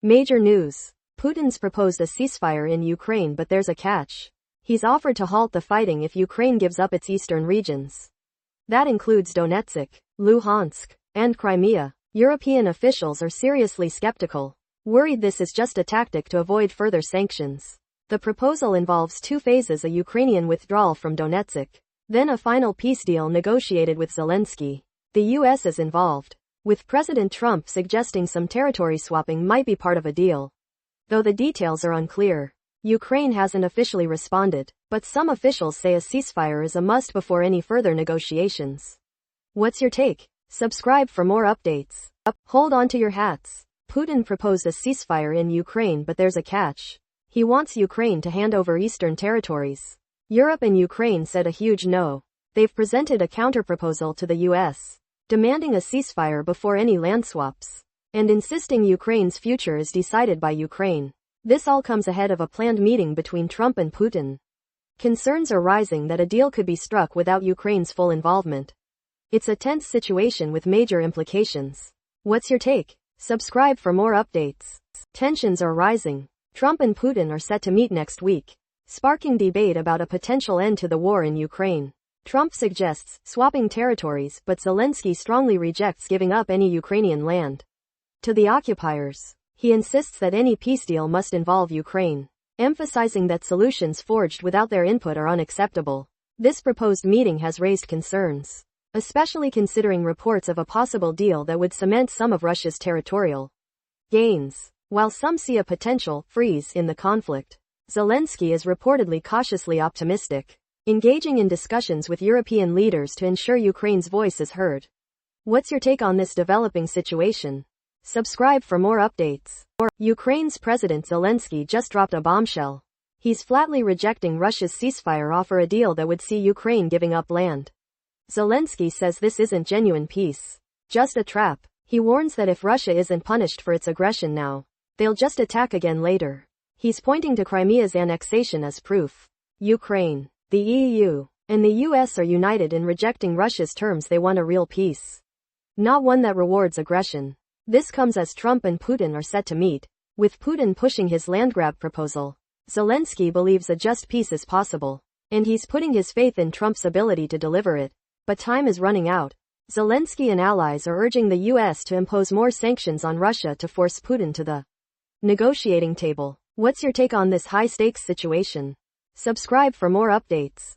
Major news. Putin's proposed a ceasefire in Ukraine, but there's a catch. He's offered to halt the fighting if Ukraine gives up its eastern regions. That includes Donetsk, Luhansk, and Crimea. European officials are seriously skeptical, worried this is just a tactic to avoid further sanctions. The proposal involves two phases: a Ukrainian withdrawal from Donetsk, then a final peace deal negotiated with Zelensky. The US is involved, with President Trump suggesting some territory swapping might be part of a deal. Though the details are unclear, Ukraine hasn't officially responded, but some officials say a ceasefire is a must before any further negotiations. What's your take? Subscribe for more updates. Hold on to your hats. Putin proposed a ceasefire in Ukraine, but there's a catch. He wants Ukraine to hand over eastern territories. Europe and Ukraine said a huge no. They've presented a counterproposal to the US, demanding a ceasefire before any land swaps, and insisting Ukraine's future is decided by Ukraine. This all comes ahead of a planned meeting between Trump and Putin. Concerns are rising that a deal could be struck without Ukraine's full involvement. It's a tense situation with major implications. What's your take? Subscribe for more updates. Tensions are rising. Trump and Putin are set to meet next week, sparking debate about a potential end to the war in Ukraine. Trump suggests swapping territories, but Zelensky strongly rejects giving up any Ukrainian land to the occupiers. He insists that any peace deal must involve Ukraine, emphasizing that solutions forged without their input are unacceptable. This proposed meeting has raised concerns, especially considering reports of a possible deal that would cement some of Russia's territorial gains. While some see a potential freeze in the conflict, Zelensky is reportedly cautiously optimistic, engaging in discussions with European leaders to ensure Ukraine's voice is heard. What's your take on this developing situation? Subscribe for more updates. Ukraine's President Zelensky just dropped a bombshell. He's flatly rejecting Russia's ceasefire offer, a deal that would see Ukraine giving up land. Zelensky says this isn't genuine peace, just a trap. He warns that if Russia isn't punished for its aggression now, they'll just attack again later. He's pointing to Crimea's annexation as proof. Ukraine, the EU, and the US are united in rejecting Russia's terms. They want a real peace, not one that rewards aggression. This comes as Trump and Putin are set to meet, with Putin pushing his land grab proposal. Zelensky believes a just peace is possible, and he's putting his faith in Trump's ability to deliver it. But time is running out. Zelensky and allies are urging the US to impose more sanctions on Russia to force Putin to the negotiating table. What's your take on this high-stakes situation? Subscribe for more updates.